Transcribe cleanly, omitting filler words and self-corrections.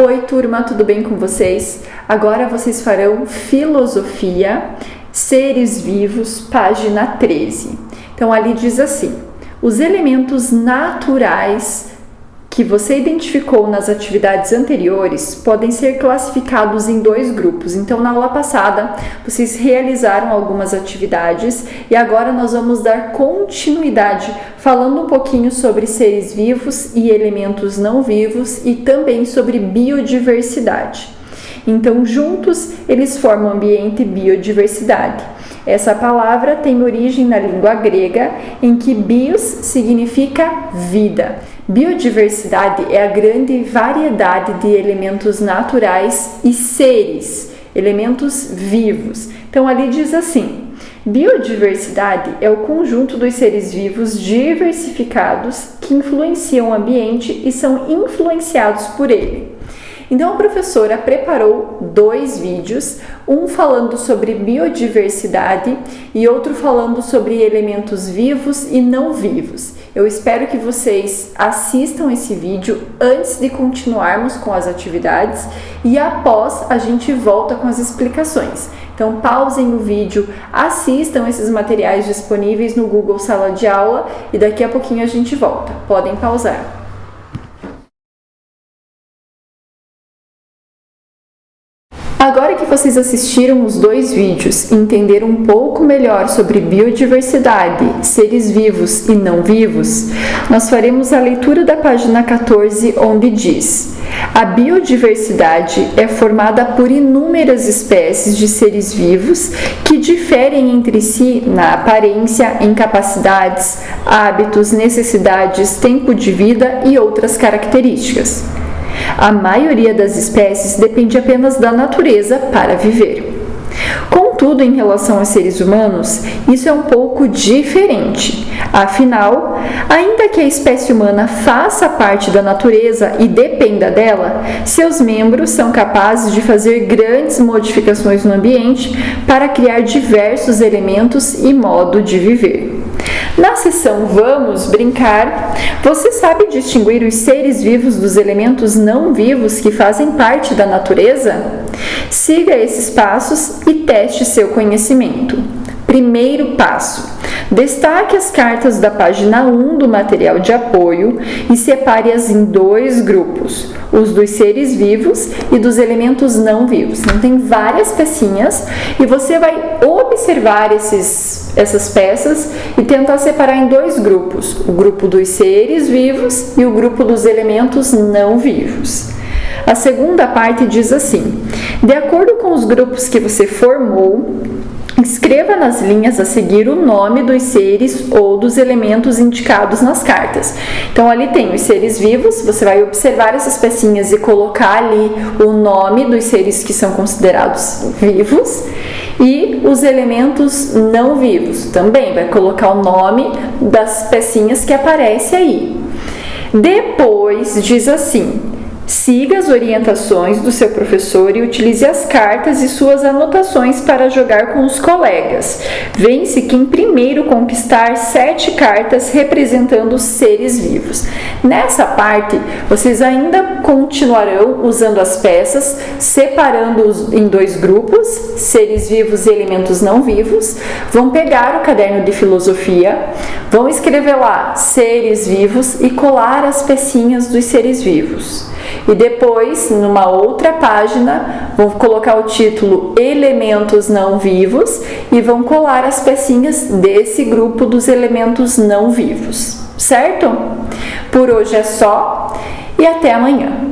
Oi, turma, tudo bem com vocês? Agora vocês farão Filosofia, Seres Vivos, página 13. Então, ali diz assim: os elementos naturais que você identificou nas atividades anteriores podem ser classificados em dois grupos. Então, na aula passada, vocês realizaram algumas atividades e agora nós vamos dar continuidade falando um pouquinho sobre seres vivos e elementos não vivos e também sobre biodiversidade. Então, juntos, eles formam ambiente e biodiversidade. Essa palavra tem origem na língua grega, em que bios significa vida. Biodiversidade é a grande variedade de elementos naturais e seres, elementos vivos. Então, ali diz assim: biodiversidade é o conjunto dos seres vivos diversificados que influenciam o ambiente e são influenciados por ele. Então, a professora preparou dois vídeos, um falando sobre biodiversidade e outro falando sobre elementos vivos e não vivos. Eu espero que vocês assistam esse vídeo antes de continuarmos com as atividades e após a gente volta com as explicações. Então, pausem o vídeo, assistam esses materiais disponíveis no Google Sala de Aula e daqui a pouquinho a gente volta. Podem pausar. Agora que vocês assistiram os dois vídeos e entenderam um pouco melhor sobre biodiversidade, seres vivos e não vivos, nós faremos a leitura da página 14, onde diz: a biodiversidade é formada por inúmeras espécies de seres vivos que diferem entre si na aparência, em capacidades, hábitos, necessidades, tempo de vida e outras características. A maioria das espécies depende apenas da natureza para viver. Contudo, em relação aos seres humanos, isso é um pouco diferente. Afinal, ainda que a espécie humana faça parte da natureza e dependa dela, seus membros são capazes de fazer grandes modificações no ambiente para criar diversos elementos e modo de viver. Na seção Vamos Brincar, você sabe distinguir os seres vivos dos elementos não vivos que fazem parte da natureza? Siga esses passos e teste seu conhecimento. Primeiro passo: destaque as cartas da página 1 do material de apoio e separe-as em dois grupos, os dos seres vivos e dos elementos não vivos. Então, tem várias pecinhas e você vai observar essas peças e tentar separar em dois grupos, o grupo dos seres vivos e o grupo dos elementos não vivos. A segunda parte diz assim: de acordo com os grupos que você formou, escreva nas linhas a seguir o nome dos seres ou dos elementos indicados nas cartas. Então, ali tem os seres vivos, você vai observar essas pecinhas e colocar ali o nome dos seres que são considerados vivos, e os elementos não vivos também vai colocar o nome das pecinhas que aparece aí. Depois diz assim: siga as orientações do seu professor e utilize as cartas e suas anotações para jogar com os colegas. Vence quem primeiro conquistar 7 cartas representando os seres vivos. Nessa parte, vocês ainda continuarão usando as peças, separando-os em dois grupos, seres vivos e elementos não vivos. Vão pegar o caderno de filosofia, vão escrever lá seres vivos e colar as pecinhas dos seres vivos. E depois, numa outra página, vão colocar o título Elementos Não Vivos e vão colar as pecinhas desse grupo dos elementos não vivos, certo? Por hoje é só e até amanhã!